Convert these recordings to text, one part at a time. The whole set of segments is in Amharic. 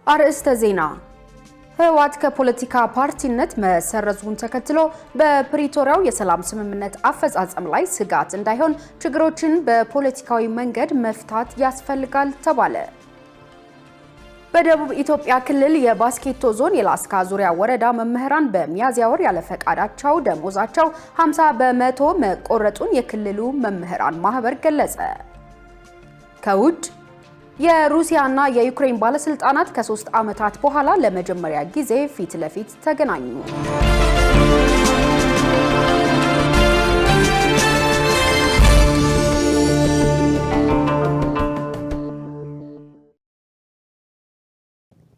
አርእስተ ዜና ህወሓት ከፖለቲካ ፓርቲነት መሰረዙን ተከትሎ በፕሪቶሪያው የሰላም ስምምነት አፈጻጸም ላይ ስጋት እንዳይሆን ችግሮችን በፖለቲካዊ መንገድ መፍታት ያስፈልጋል ተባለ። በደቡብ ኢትዮጵያ ክልል የባስኬቶ ዞን የላስካ ዙሪያ ወረዳ መምህራን በሚያዝያ ወር ያለ ፈቃዳቸው ደሞዛቸው 50% መቆረጡን የክልሉ መምህራን ማህበር ገለጸ። ከውጭ የሩሲያና የዩክሬን ባለስልጣናት ከ3 ዓመታት በኋላ ለመጀመሪያ ጊዜ ፊት ለፊት ተገናኙ።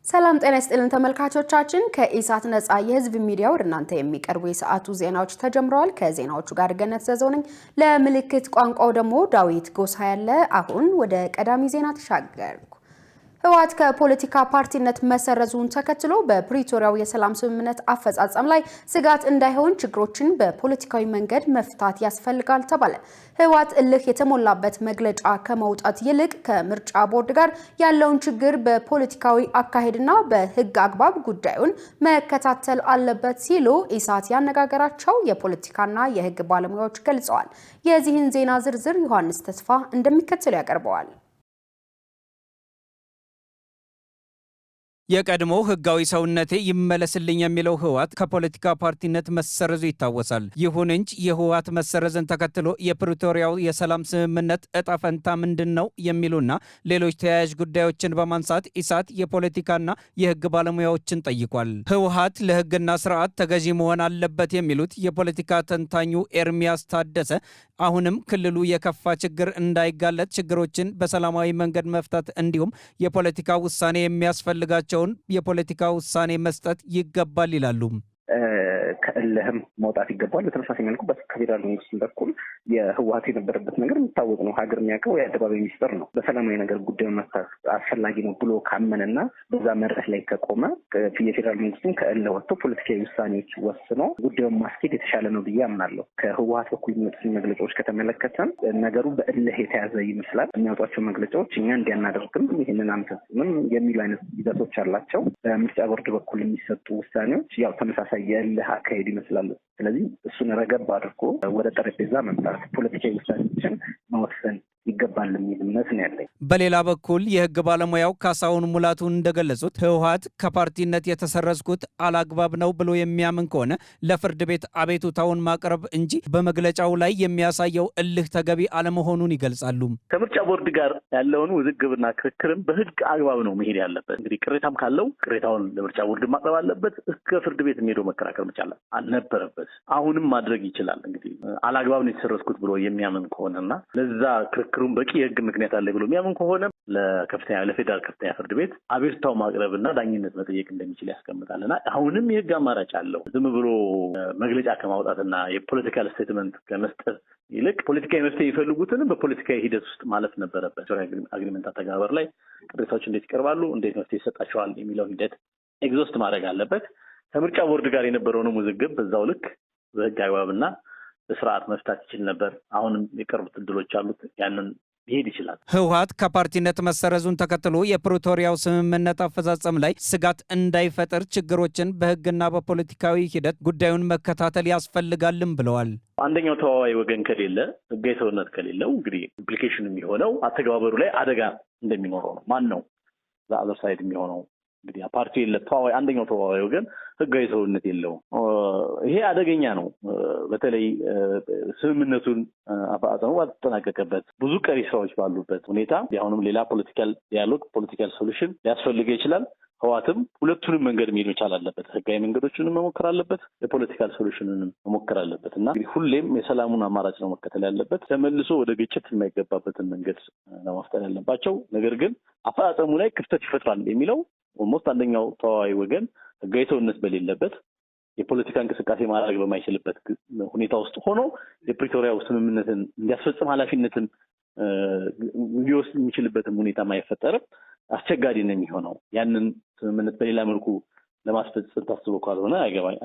ሰላም ጤና ይስጥልን ተመልካቾቻችን፣ ከኢሳት ነጻ የህዝብ ሚዲያ ወደ እናንተ የሚቀርቡ የሰዓቱ ዜናዎች ተጀምረዋል። ከዜናዎቹ ጋር ገነት ዘዘው ነኝ። ለምልክት ቋንቋው ደግሞ ዳዊት ጎሳ ያለ። አሁን ወደ ቀዳሚ ዜና ተሻገርኩ። ህወሓት ከፖለቲካ ፓርቲነት መሰረዙን ተከትሎ በፕሪቶሪያው የሰላም ስምምነት አፈጻጸም ላይ ስጋት እንዳይሆን ችግሮችን በፖለቲካዊ መንገድ መፍታት ያስፈልጋል ተባለ። ህወሓት እልህ የተሞላበት መግለጫ ከመውጣት ይልቅ ከምርጫ ቦርድ ጋር ያለውን ችግር በፖለቲካዊ አካሄድና በህግ አግባብ ጉዳዩን መከታተል አለበት ሲሉ ኢሳት ያነጋገራቸው የፖለቲካና የህግ ባለሙያዎች ገልጸዋል። የዚህን ዜና ዝርዝር ዮሐንስ ተስፋ እንደሚከተለው ያቀርበዋል። የቀድሞ ህጋዊ ሰውነቴ ይመለስልኝ የሚለው ህወሓት ከፖለቲካ ፓርቲነት መሰረዙ ይታወሳል። ይሁን እንጂ የህወሓት መሰረዝን ተከትሎ የፕሪቶሪያው የሰላም ስምምነት እጣ ፈንታ ምንድነው የሚሉና ሌሎች ተያያዥ ጉዳዮችን በማንሳት ኢሳት የፖለቲካና የህግ ባለሙያዎችን ጠይቋል። ህወሓት ለህግና ስርዓት ተገዢ መሆን አለበት የሚሉት የፖለቲካ ተንታኙ ኤርሚያስ ታደሰ አሁንም ክልሉ የከፋ ችግር እንዳይጋለጥ ችግሮችን በሰላማዊ መንገድ መፍታት እንዲሁም የፖለቲካ ውሳኔ የሚያስፈልጋቸው የፖለቲካ ውሳኔ መስጠት ይገባል ይላሉ። ከእልህም መውጣት ይገባል። በተመሳሳይ መልኩ ከፌዴራል መንግስት በኩል የህወሓት የነበረበት ነገር የሚታወቅ ነው። ሀገር የሚያውቀው የአደባባይ ሚስጥር ነው። በሰላማዊ ነገር ጉዳዩን መፍታት አስፈላጊ ነው ብሎ ካመንና በዛ መድረክ ላይ ከቆመ የፌዴራል መንግስቱን ከእልህ ወጥቶ ፖለቲካዊ ውሳኔዎች ወስኖ ጉዳዩን ማስኬድ የተሻለ ነው ብዬ አምናለሁ። ከህወሓት በኩል የሚወጡት መግለጫዎች ከተመለከተን ነገሩ በእልህ የተያዘ ይመስላል። የሚያወጧቸው መግለጫዎች እኛ እንዲያናደርግም ይህንን አንፈጽምም የሚሉ አይነት ይዘቶች አላቸው። በምርጫ ቦርድ በኩል የሚሰጡ ውሳኔዎች ያው ተመሳሳይ የእልህ አካሄድ ይመስላሉ። ስለዚህ እሱን ረገብ አድርጎ ወደ ጠረጴዛ መምጣት ፖለቲካዊ ውሳኔዎችን መወሰን ይገባል የሚል እምነት ነው ያለኝ። በሌላ በኩል የህግ ባለሙያው ካሳሁን ሙላቱ እንደገለጹት ህወሓት ከፓርቲነት የተሰረዝኩት አላግባብ ነው ብሎ የሚያምን ከሆነ ለፍርድ ቤት አቤቱታውን ማቅረብ እንጂ በመግለጫው ላይ የሚያሳየው እልህ ተገቢ አለመሆኑን ይገልጻሉ። ከምርጫ ቦርድ ጋር ያለውን ውዝግብና ክርክርም በህግ አግባብ ነው መሄድ ያለበት። እንግዲህ ቅሬታም ካለው ቅሬታውን ለምርጫ ቦርድ ማቅረብ አለበት። እስከ ፍርድ ቤት ሄዶ መከራከር መቻል አልነበረበት። አሁንም ማድረግ ይችላል። እንግዲህ አላግባብ ነው የተሰረዝኩት ብሎ የሚያምን ከሆነና ለዛ ክርክሩን በቂ የህግ ምክንያት አለ ብሎ የሚያምን ከሆነ ለፌዴራል ከፍተኛ ፍርድ ቤት አቤቱታው ማቅረብና ዳኝነት መጠየቅ እንደሚችል ያስቀምጣልና አሁንም የህግ አማራጭ አለው። ዝም ብሎ መግለጫ ከማውጣትና የፖለቲካል ስቴትመንት ከመስጠት ይልቅ ፖለቲካዊ መፍትሄ የሚፈልጉትን በፖለቲካዊ ሂደት ውስጥ ማለፍ ነበረበት። አግሪመንት አተገባበር ላይ ቅሬታዎች እንዴት ይቀርባሉ፣ እንዴት መፍትሄ ይሰጣቸዋል የሚለው ሂደት ኤግዞስት ማድረግ አለበት። ከምርጫ ቦርድ ጋር የነበረውን ውዝግብ በዛው ልክ በህግ አግባብና በስርዓት መፍታት ይችል ነበር። አሁንም የቀሩት እድሎች አሉት። ያንን ሊሄድ ይችላል። ህወሓት ከፓርቲነት መሰረዙን ተከትሎ የፕሪቶሪያው ስምምነት አፈጻጸም ላይ ስጋት እንዳይፈጠር ችግሮችን በህግና በፖለቲካዊ ሂደት ጉዳዩን መከታተል ያስፈልጋልም ብለዋል። አንደኛው ተዋዋይ ወገን ከሌለ፣ ህጋዊ ሰውነት ከሌለው እንግዲህ ኢምፕሊኬሽን የሚሆነው አተገባበሩ ላይ አደጋ እንደሚኖረው ነው። ማን ነው በአዘር ሳይድ የሚሆነው? እንግዲህ ፓርቲ የለ ተዋዋይ፣ አንደኛው ተዋዋይ ወገን ህጋዊ ሰውነት የለውም። ይሄ አደገኛ ነው። በተለይ ስምምነቱን አፈጻጸሙ ባልተጠናቀቀበት ብዙ ቀሪ ስራዎች ባሉበት ሁኔታ አሁንም ሌላ ፖለቲካል ዲያሎግ፣ ፖለቲካል ሶሉሽን ሊያስፈልገው ይችላል። ህወሓትም ሁለቱንም መንገድ መሄድ መቻል አለበት። ህጋዊ መንገዶችንም መሞከር አለበት፣ የፖለቲካል ሶሉሽንንም መሞከር አለበት እና እንግዲህ ሁሌም የሰላሙን አማራጭ ነው መከተል ያለበት። ተመልሶ ወደ ግጭት የማይገባበትን መንገድ ነው መፍጠር ያለባቸው። ነገር ግን አፈጻጸሙ ላይ ክፍተት ይፈጥራል የሚለው ኦልሞስት አንደኛው ተዋዋይ ወገን ህጋዊ ሰውነት በሌለበት የፖለቲካ እንቅስቃሴ ማድረግ በማይችልበት ሁኔታ ውስጥ ሆኖ የፕሪቶሪያው ስምምነትን እንዲያስፈጽም ኃላፊነትን ሊወስድ የሚችልበትም ሁኔታ ማይፈጠር አስቸጋሪ ነው የሚሆነው። ያንን ስምምነት በሌላ መልኩ ለማስፈጸም ታስቦ ካልሆነ አይገባኝ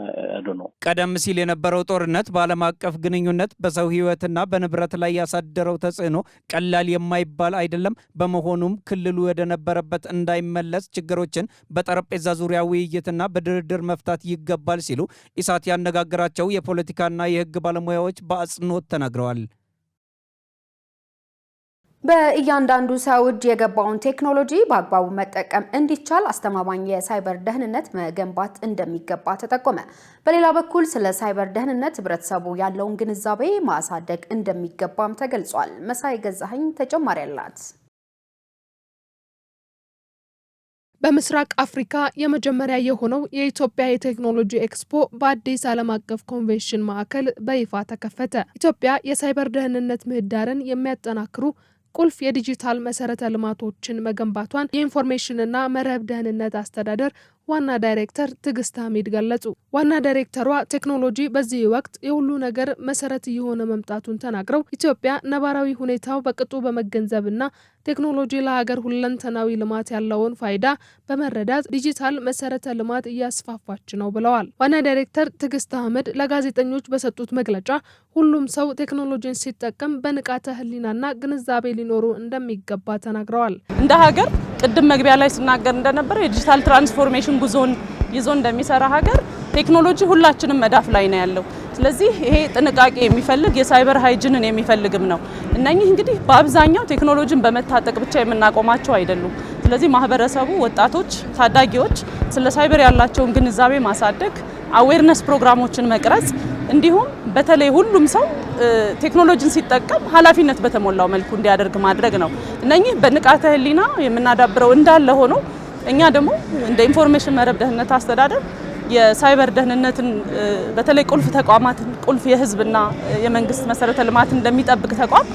ነው። ቀደም ሲል የነበረው ጦርነት በዓለም አቀፍ ግንኙነት በሰው ሕይወትና በንብረት ላይ ያሳደረው ተጽዕኖ ቀላል የማይባል አይደለም። በመሆኑም ክልሉ ወደ ነበረበት እንዳይመለስ ችግሮችን በጠረጴዛ ዙሪያ ውይይትና በድርድር መፍታት ይገባል ሲሉ ኢሳት ያነጋገራቸው የፖለቲካና የሕግ ባለሙያዎች በአጽንኦት ተናግረዋል። በእያንዳንዱ ሰው እጅ የገባውን ቴክኖሎጂ በአግባቡ መጠቀም እንዲቻል አስተማማኝ የሳይበር ደህንነት መገንባት እንደሚገባ ተጠቆመ። በሌላ በኩል ስለ ሳይበር ደህንነት ህብረተሰቡ ያለውን ግንዛቤ ማሳደግ እንደሚገባም ተገልጿል። መሳይ ገዛኸኝ ተጨማሪ አላት። በምስራቅ አፍሪካ የመጀመሪያ የሆነው የኢትዮጵያ የቴክኖሎጂ ኤክስፖ በአዲስ ዓለም አቀፍ ኮንቬንሽን ማዕከል በይፋ ተከፈተ። ኢትዮጵያ የሳይበር ደህንነት ምህዳርን የሚያጠናክሩ ቁልፍ የዲጂታል መሰረተ ልማቶችን መገንባቷን የኢንፎርሜሽንና መረብ ደህንነት አስተዳደር ዋና ዳይሬክተር ትዕግስት ሐሚድ ገለጹ። ዋና ዳይሬክተሯ ቴክኖሎጂ በዚህ ወቅት የሁሉ ነገር መሰረት እየሆነ መምጣቱን ተናግረው ኢትዮጵያ ነባራዊ ሁኔታው በቅጡ በመገንዘብና ቴክኖሎጂ ለሀገር ሁለንተናዊ ልማት ያለውን ፋይዳ በመረዳት ዲጂታል መሰረተ ልማት እያስፋፋች ነው ብለዋል። ዋና ዳይሬክተር ትዕግስት ሐሚድ ለጋዜጠኞች በሰጡት መግለጫ ሁሉም ሰው ቴክኖሎጂን ሲጠቀም በንቃተ ህሊናና ግንዛቤ ሊኖሩ እንደሚገባ ተናግረዋል። እንደ ሀገር ቅድም መግቢያ ላይ ስናገር እንደነበረ የዲጂታል ትራንስፎርሜሽን ጉዞን ይዞ እንደሚሰራ ሀገር ቴክኖሎጂ ሁላችንም መዳፍ ላይ ነው ያለው። ስለዚህ ይሄ ጥንቃቄ የሚፈልግ የሳይበር ሃይጂንን የሚፈልግም ነው። እነኚህ እንግዲህ በአብዛኛው ቴክኖሎጂን በመታጠቅ ብቻ የምናቆማቸው አይደሉም። ስለዚህ ማህበረሰቡ፣ ወጣቶች፣ ታዳጊዎች ስለ ሳይበር ያላቸውን ግንዛቤ ማሳደግ፣ አዌርነስ ፕሮግራሞችን መቅረጽ እንዲሁም በተለይ ሁሉም ሰው ቴክኖሎጂን ሲጠቀም ኃላፊነት በተሞላው መልኩ እንዲያደርግ ማድረግ ነው። እነኚህ በንቃተ ህሊና የምናዳብረው እንዳለ ሆኖ እኛ ደግሞ እንደ ኢንፎርሜሽን መረብ ደህንነት አስተዳደር የሳይበር ደህንነትን በተለይ ቁልፍ ተቋማትን ቁልፍ የህዝብና የመንግስት መሰረተ ልማት እንደሚጠብቅ ተቋም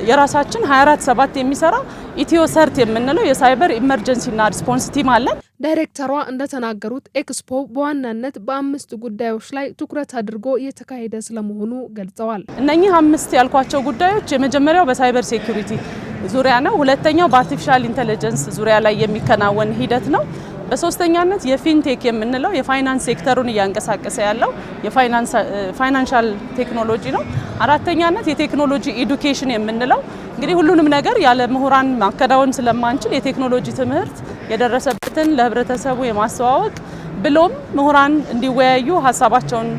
የራሳችን 24/7 የሚሰራ ኢትዮ ሰርት የምንለው የሳይበር ኢመርጀንሲና ሪስፖንስ ቲም አለን። ዳይሬክተሯ እንደተናገሩት ኤክስፖ በዋናነት በ5 ጉዳዮች ላይ ትኩረት አድርጎ እየተካሄደ ስለመሆኑ ገልጸዋል። እነኚህ 5 ያልኳቸው ጉዳዮች የመጀመሪያው በሳይበር ሴኩሪቲ ዙሪያ ነው። ሁለተኛው በአርቲፊሻል ኢንተለጀንስ ዙሪያ ላይ የሚከናወን ሂደት ነው። በሶስተኛነት የፊንቴክ የምንለው የፋይናንስ ሴክተሩን እያንቀሳቀሰ ያለው የፋይናንሻል ቴክኖሎጂ ነው። አራተኛነት የቴክኖሎጂ ኤዱኬሽን የምንለው እንግዲህ ሁሉንም ነገር ያለ ምሁራን ማከናወን ስለማንችል የቴክኖሎጂ ትምህርት የደረሰበትን ለህብረተሰቡ የማስተዋወቅ ብሎም ምሁራን እንዲወያዩ ሀሳባቸውን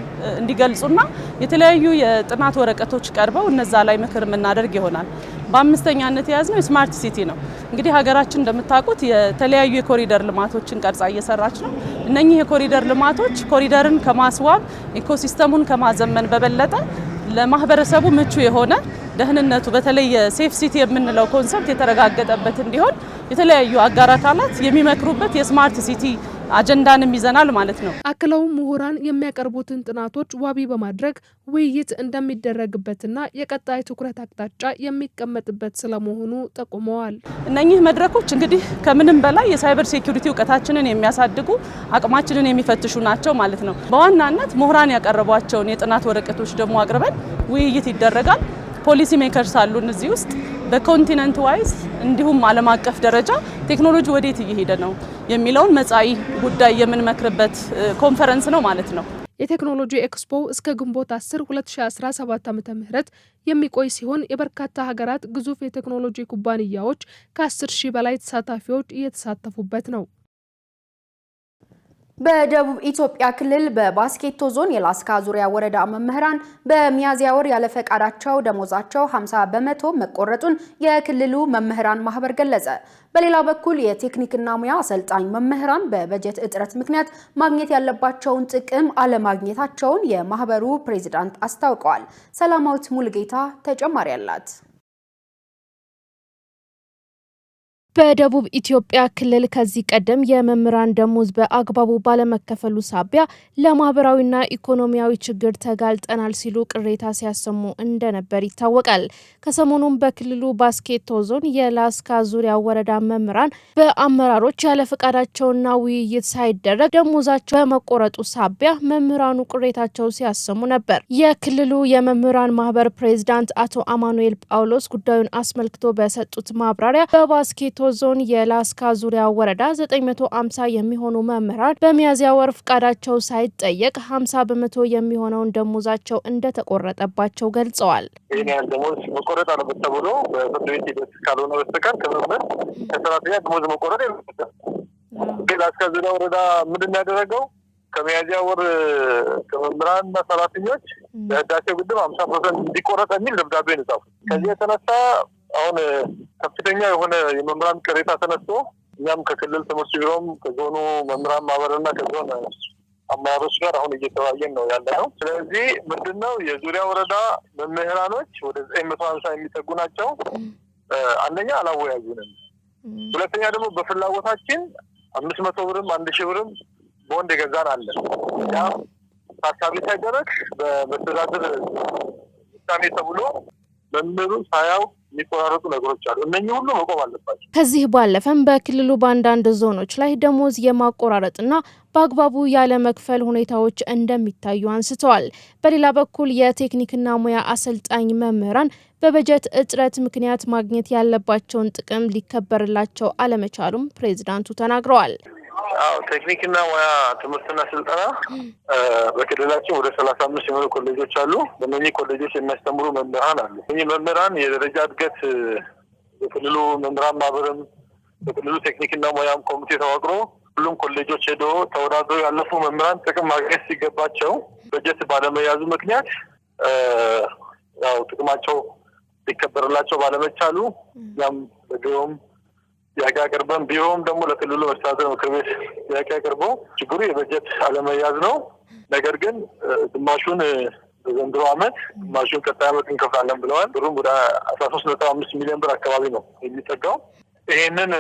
እንዲገልጹና የተለያዩ የጥናት ወረቀቶች ቀርበው እነዛ ላይ ምክር የምናደርግ ይሆናል። በአምስተኛነት የያዝነው ስማርት ሲቲ ነው። እንግዲህ ሀገራችን እንደምታውቁት የተለያዩ የኮሪደር ልማቶችን ቀርጻ እየሰራች ነው። እነኚህ የኮሪደር ልማቶች ኮሪደርን ከማስዋብ ኢኮሲስተሙን ከማዘመን በበለጠ ለማህበረሰቡ ምቹ የሆነ ደህንነቱ በተለይ የሴፍ ሲቲ የምንለው ኮንሰፕት የተረጋገጠበት እንዲሆን የተለያዩ አጋር አካላት የሚመክሩበት የስማርት ሲቲ አጀንዳንም ይዘናል ማለት ነው። አክለውም ምሁራን የሚያቀርቡትን ጥናቶች ዋቢ በማድረግ ውይይት እንደሚደረግበትና የቀጣይ ትኩረት አቅጣጫ የሚቀመጥበት ስለመሆኑ ጠቁመዋል። እነኚህ መድረኮች እንግዲህ ከምንም በላይ የሳይበር ሴኩሪቲ እውቀታችንን የሚያሳድጉ አቅማችንን የሚፈትሹ ናቸው ማለት ነው። በዋናነት ምሁራን ያቀረቧቸውን የጥናት ወረቀቶች ደግሞ አቅርበን ውይይት ይደረጋል። ፖሊሲ ሜከርስ አሉን እዚህ ውስጥ በኮንቲነንት ዋይዝ እንዲሁም ዓለም አቀፍ ደረጃ ቴክኖሎጂ ወዴት እየሄደ ነው የሚለውን መጻኢ ጉዳይ የምንመክርበት ኮንፈረንስ ነው ማለት ነው። የቴክኖሎጂ ኤክስፖ እስከ ግንቦት 10 2017 ዓ.ም የሚቆይ ሲሆን የበርካታ ሀገራት ግዙፍ የቴክኖሎጂ ኩባንያዎች ከ10,000 በላይ ተሳታፊዎች እየተሳተፉበት ነው። በደቡብ ኢትዮጵያ ክልል በባስኬቶ ዞን የላስካ ዙሪያ ወረዳ መምህራን በሚያዝያ ወር ያለ ፈቃዳቸው ደሞዛቸው 50% መቆረጡን የክልሉ መምህራን ማህበር ገለጸ። በሌላ በኩል የቴክኒክና ሙያ አሰልጣኝ መምህራን በበጀት እጥረት ምክንያት ማግኘት ያለባቸውን ጥቅም አለማግኘታቸውን የማህበሩ ፕሬዝዳንት አስታውቀዋል። ሰላማዊት ሙልጌታ ተጨማሪ አላት። በደቡብ ኢትዮጵያ ክልል ከዚህ ቀደም የመምህራን ደሞዝ በአግባቡ ባለመከፈሉ ሳቢያ ለማህበራዊና ኢኮኖሚያዊ ችግር ተጋልጠናል ሲሉ ቅሬታ ሲያሰሙ እንደነበር ይታወቃል። ከሰሞኑም በክልሉ ባስኬቶ ዞን የላስካ ዙሪያ ወረዳ መምህራን በአመራሮች ያለ ፈቃዳቸውና ውይይት ሳይደረግ ደሞዛቸው በመቆረጡ ሳቢያ መምህራኑ ቅሬታቸው ሲያሰሙ ነበር። የክልሉ የመምህራን ማህበር ፕሬዝዳንት አቶ አማኑኤል ጳውሎስ ጉዳዩን አስመልክቶ በሰጡት ማብራሪያ በባስኬቶ ዞን የላስካ ዙሪያ ወረዳ 950 የሚሆኑ መምህራን በሚያዝያ ወር ፍቃዳቸው ሳይጠየቅ 50 በመቶ የሚሆነውን ደሞዛቸው እንደተቆረጠባቸው ገልጸዋል። ይሄን ያህል ደሞዝ መቆረጥ አለበት ተብሎ በፍርድ ቤት ሂደት ካልሆነ በስተቀር ከመምህር ከሰራተኛ ደሞዝ መቆረጥ የለበትም። ላስካ ዙሪያ ወረዳ ምንድን ያደረገው ከሚያዝያ ወር ከመምህራንና ሰራተኞች በህዳሴው ግድብ 50% እንዲቆረጥ የሚል ደብዳቤ ነው ጻፉ። ከዚህ የተነሳ አሁን ከፍተኛ የሆነ የመምህራን ቅሬታ ተነስቶ እኛም ከክልል ትምህርት ቢሮም ከዞኑ መምህራን ማህበርና ከዞን አመራሮች ጋር አሁን እየተወያየን ነው ያለነው። ስለዚህ ምንድነው የዙሪያ ወረዳ መምህራኖች ወደ 950 የሚጠጉ ናቸው። አንደኛ አላወያዩንም፣ ሁለተኛ ደግሞ በፍላጎታችን 500 ብርም 1000 ብርም ቦንድ የገዛን አለ። ያ ታሳቢ ሳይደረግ በመስተዳድር ውሳኔ ተብሎ መምህሩ ሳያው የሚቆራረጡ ነገሮች አሉ። እነኚህ ሁሉ መቆም አለባቸው። ከዚህ ባለፈም በክልሉ በአንዳንድ ዞኖች ላይ ደሞዝ የማቆራረጥና በአግባቡ ያለ መክፈል ሁኔታዎች እንደሚታዩ አንስተዋል። በሌላ በኩል የቴክኒክና ሙያ አሰልጣኝ መምህራን በበጀት እጥረት ምክንያት ማግኘት ያለባቸውን ጥቅም ሊከበርላቸው አለመቻሉም ፕሬዝዳንቱ ተናግረዋል። ቴክኒክና ሙያ ትምህርትና ስልጠና በክልላችን ወደ 35 የሚሆኑ ኮሌጆች አሉ። በእነዚህ ኮሌጆች የሚያስተምሩ መምህራን አሉ። እነዚህ መምህራን የደረጃ እድገት የክልሉ መምህራን ማህበርም በክልሉ ቴክኒክና ሙያም ኮሚቴ ተዋቅሮ ሁሉም ኮሌጆች ሄዶ ተወዳድረው ያለፉ መምህራን ጥቅም ማግኘት ሲገባቸው በጀት ባለመያዙ ምክንያት ያው ጥቅማቸው ሊከበርላቸው ባለመቻሉ ያም በግሩም ያቀርበን ቢሮም ደግሞ ለክልሉ መስተዳድር ምክር ቤት ያቀርበው ችግሩ የበጀት አለመያዝ ነው። ነገር ግን ግማሹን በዘንድሮ ዓመት ግማሹን ቀጣይ ዓመት እንከፍላለን ብለዋል። ብሩም ወደ 13.5 ሚሊዮን ብር አካባቢ ነው የሚጠጋው። ይሄንን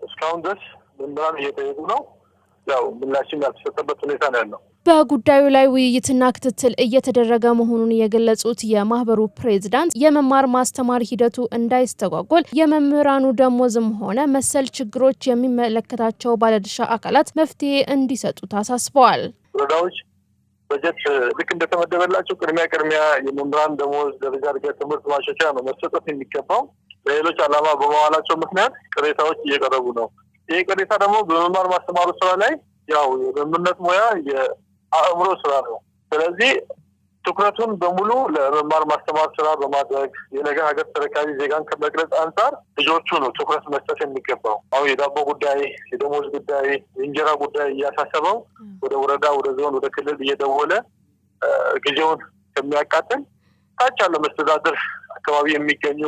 እስካሁን ድረስ መምህራን እየጠየቁ ነው። ያው ምላሽም ያልተሰጠበት ሁኔታ ነው ያለው። በጉዳዩ ላይ ውይይትና ክትትል እየተደረገ መሆኑን የገለጹት የማህበሩ ፕሬዝዳንት የመማር ማስተማር ሂደቱ እንዳይስተጓጎል የመምህራኑ ደሞዝም ሆነ መሰል ችግሮች የሚመለከታቸው ባለድርሻ አካላት መፍትሄ እንዲሰጡ አሳስበዋል። ወረዳዎች በጀት ልክ እንደተመደበላቸው ቅድሚያ የመምህራን ደሞዝ ደረጃ እድገት ትምህርት ማሻሻያ ነው መሰጠት የሚገባው። በሌሎች ዓላማ በመዋላቸው ምክንያት ቅሬታዎች እየቀረቡ ነው። ይህ ቅሬታ ደግሞ በመማር ማስተማሩ ስራ ላይ ያው የመምህርነት ሙያ የአእምሮ ስራ ነው። ስለዚህ ትኩረቱን በሙሉ ለመማር ማስተማር ስራ በማድረግ የነገ ሀገር ተረካቢ ዜጋን ከመቅረጽ አንጻር ልጆቹ ነው ትኩረት መስጠት የሚገባው። አሁን የዳቦ ጉዳይ፣ የደሞዝ ጉዳይ፣ የእንጀራ ጉዳይ እያሳሰበው ወደ ወረዳ፣ ወደ ዞን፣ ወደ ክልል እየደወለ ጊዜውን ከሚያቃጥል ታች ያለ መስተዳድር አካባቢ የሚገኙ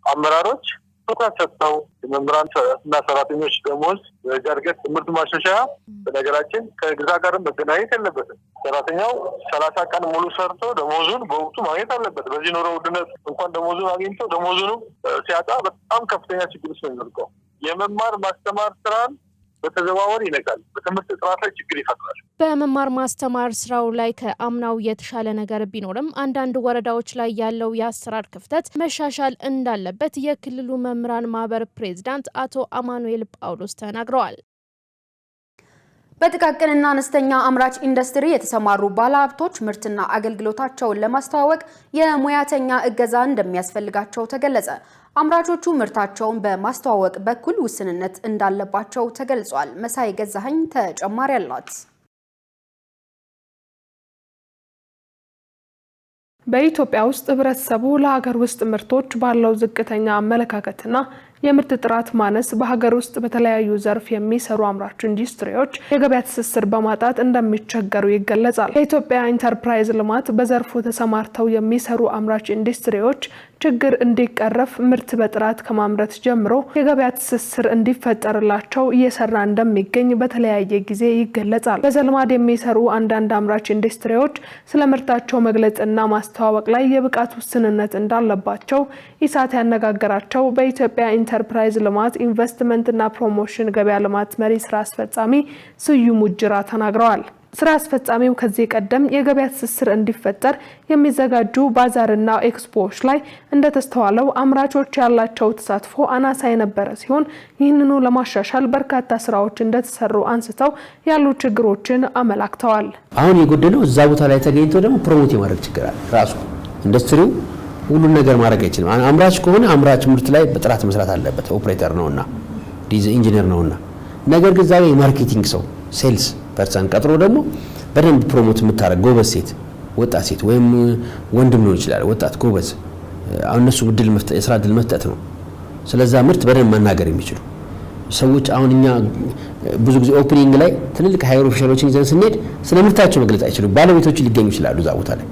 አመራሮች ትኩረት ሰጥተው የመምህራን እና ሰራተኞች ደሞዝ ደረጃ እድገት ትምህርት ማሻሻያ በነገራችን ከግዛ ጋርም መገናኘት የለበትም። ሰራተኛው 30 ቀን ሙሉ ሰርቶ ደሞዙን በወቅቱ ማግኘት አለበት። በዚህ ኑሮ ውድነት እንኳን ደሞዙን አግኝቶ ደሞዙንም ሲያጣ በጣም ከፍተኛ ችግር ውስጥ ነው የሚወድቀው። የመማር ማስተማር ስራን በተዘዋወር ይነካል። በትምህርት ጥራት ላይ ችግር ይፈጥራል። በመማር ማስተማር ስራው ላይ ከአምናው የተሻለ ነገር ቢኖርም አንዳንድ ወረዳዎች ላይ ያለው የአሰራር ክፍተት መሻሻል እንዳለበት የክልሉ መምህራን ማህበር ፕሬዝዳንት አቶ አማኑኤል ጳውሎስ ተናግረዋል። በጥቃቅንና አነስተኛ አምራች ኢንዱስትሪ የተሰማሩ ባለሀብቶች ምርትና አገልግሎታቸውን ለማስተዋወቅ የሙያተኛ እገዛ እንደሚያስፈልጋቸው ተገለጸ። አምራቾቹ ምርታቸውን በማስተዋወቅ በኩል ውስንነት እንዳለባቸው ተገልጿል። መሳይ ገዛኸኝ ተጨማሪ አላት። በኢትዮጵያ ውስጥ ህብረተሰቡ ለሀገር ውስጥ ምርቶች ባለው ዝቅተኛ አመለካከትና የምርት ጥራት ማነስ በሀገር ውስጥ በተለያዩ ዘርፍ የሚሰሩ አምራች ኢንዱስትሪዎች የገበያ ትስስር በማጣት እንደሚቸገሩ ይገለጻል። የኢትዮጵያ ኢንተርፕራይዝ ልማት በዘርፉ ተሰማርተው የሚሰሩ አምራች ኢንዱስትሪዎች ችግር እንዲቀረፍ ምርት በጥራት ከማምረት ጀምሮ የገበያ ትስስር እንዲፈጠርላቸው እየሰራ እንደሚገኝ በተለያየ ጊዜ ይገለጻል። በዘልማድ የሚሰሩ አንዳንድ አምራች ኢንዱስትሪዎች ስለ ምርታቸው መግለጽና ማስተዋወቅ ላይ የብቃት ውስንነት እንዳለባቸው ኢሳት ያነጋገራቸው በኢትዮጵያ ኢንተርፕራይዝ ልማት ኢንቨስትመንትና ፕሮሞሽን ገበያ ልማት መሪ ስራ አስፈጻሚ ስዩም ውጅራ ተናግረዋል። ስራ አስፈጻሚው ከዚህ ቀደም የገበያ ትስስር እንዲፈጠር የሚዘጋጁ ባዛርና ኤክስፖዎች ላይ እንደተስተዋለው አምራቾች ያላቸው ተሳትፎ አናሳ የነበረ ሲሆን ይህንኑ ለማሻሻል በርካታ ስራዎች እንደተሰሩ አንስተው ያሉ ችግሮችን አመላክተዋል። አሁን የጎደለው እዛ ቦታ ላይ ተገኝቶ ደግሞ ፕሮሞት የማድረግ ችግር አለ። ራሱ ኢንዱስትሪው ሁሉን ነገር ማድረግ አይችልም። አምራች ከሆነ አምራች ምርት ላይ በጥራት መስራት አለበት። ኦፕሬተር ነውና ኢንጂነር ነውና ነገር ግን ዛሬ የማርኬቲንግ ሰው ሴልስ ፐርሰን ቀጥሮ ደግሞ በደንብ ፕሮሞት የምታረግ ጎበዝ ሴት ወጣት ሴት ወይም ወንድም ሊሆን ይችላል ወጣት ጎበዝ አሁን እነሱ እድል መፍጠት የስራ እድል መፍጠት ነው ስለዛ ምርት በደንብ መናገር የሚችሉ ሰዎች አሁን እኛ ብዙ ጊዜ ኦፕኒንግ ላይ ትልልቅ ሃየር ኦፊሻሎችን ይዘን ስንሄድ ስለ ምርታቸው መግለጽ አይችሉም ባለቤቶች ሊገኙ ይችላሉ እዛ ቦታ ላይ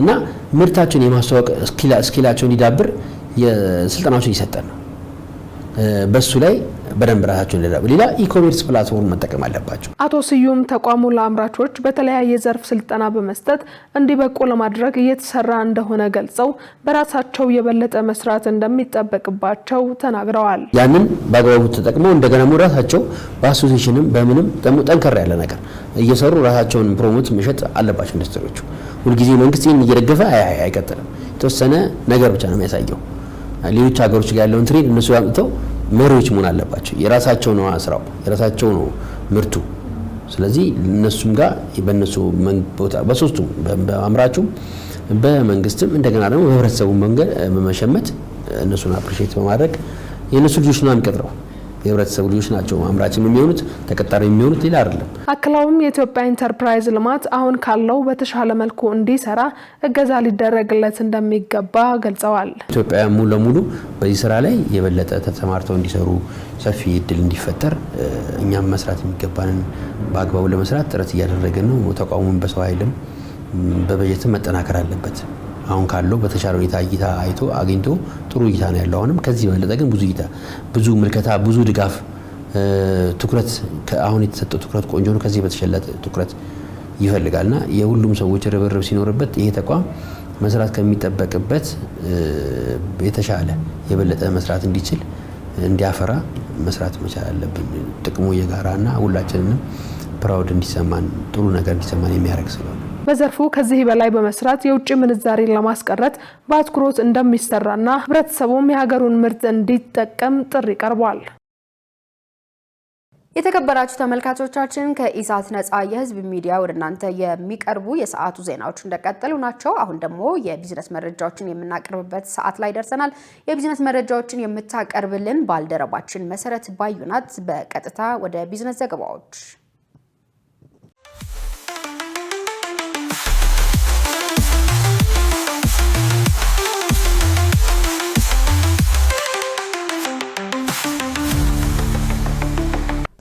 እና ምርታቸውን የማስተዋወቅ ስኪላቸውን እንዲዳብር የስልጠናዎችን ይሰጣል በሱ ላይ በደንብ ራሳቸውን ለዳብ ሌላ ኢኮሜርስ ፕላትፎርም መጠቀም አለባቸው አቶ ስዩም ተቋሙ ለአምራቾች በተለያየ ዘርፍ ስልጠና በመስጠት እንዲበቁ ለማድረግ እየተሰራ እንደሆነ ገልጸው በራሳቸው የበለጠ መስራት እንደሚጠበቅባቸው ተናግረዋል ያንን በአግባቡ ተጠቅመው እንደገና ራሳቸው በአሶሲዬሽንም በምንም ደግሞ ጠንከር ያለ ነገር እየሰሩ ራሳቸውን ፕሮሞት መሸጥ አለባቸው ኢንዱስትሪዎቹ ሁሉ ጊዜ መንግስት ይሄን እየደገፈ አይቀጥልም የተወሰነ ነገር ብቻ ነው የሚያሳየው ሌሎች ሀገሮች ጋር ያለውን ትሬድ እነሱ ያምጥተው መሪዎች መሆን አለባቸው የራሳቸው ነው ስራው የራሳቸው ነው ምርቱ ስለዚህ እነሱም ጋር በእነሱ ቦታ በሶስቱም በአምራቹም በመንግስትም እንደገና ደግሞ በህብረተሰቡ መንገድ መሸመት እነሱን አፕሪሺየት በማድረግ የነሱ ልጆች ነው የሚቀጥረው የህብረተሰቡ ልጆች ናቸው አምራችም የሚሆኑት ተቀጣሪ የሚሆኑት ሌላ አይደለም አክለውም የኢትዮጵያ ኢንተርፕራይዝ ልማት አሁን ካለው በተሻለ መልኩ እንዲሰራ እገዛ ሊደረግለት እንደሚገባ ገልጸዋል ኢትዮጵያ ሙሉ ለሙሉ በዚህ ስራ ላይ የበለጠ ተሰማርተው እንዲሰሩ ሰፊ እድል እንዲፈጠር እኛም መስራት የሚገባንን በአግባቡ ለመስራት ጥረት እያደረግን ነው ተቋሙን በሰው ኃይልም በበጀትም መጠናከር አለበት አሁን ካለው በተሻለ ሁኔታ አይቶ አግኝቶ ጥሩ እይታ ነው ያለው አሁንም ከዚህ በለጠ ግን ብዙ ምልከታ ብዙ ድጋፍ ትኩረት አሁን የተሰጠው ትኩረት ቆንጆ ነው ከዚህ በተሸለጠ ትኩረት ይፈልጋልና የሁሉም ሰዎች ርብርብ ሲኖርበት ይሄ ተቋም መስራት ከሚጠበቅበት የተሻለ የበለጠ መስራት እንዲችል እንዲያፈራ መስራት መቻል አለብን ጥቅሙ የጋራና ሁላችንንም ፕራውድ እንዲሰማን ጥሩ ነገር እንዲሰማን የሚያደርግ ስለሆነ በዘርፉ ከዚህ በላይ በመስራት የውጭ ምንዛሬን ለማስቀረት በአትኩሮት እንደሚሰራና ህብረተሰቡም የሀገሩን ምርት እንዲጠቀም ጥሪ ቀርቧል የተከበራችሁ ተመልካቾቻችን ከኢሳት ነጻ የህዝብ ሚዲያ ወደ እናንተ የሚቀርቡ የሰዓቱ ዜናዎች እንደቀጠሉ ናቸው አሁን ደግሞ የቢዝነስ መረጃዎችን የምናቀርብበት ሰዓት ላይ ደርሰናል የቢዝነስ መረጃዎችን የምታቀርብልን ባልደረባችን መሰረት ባዩናት በቀጥታ ወደ ቢዝነስ ዘገባዎች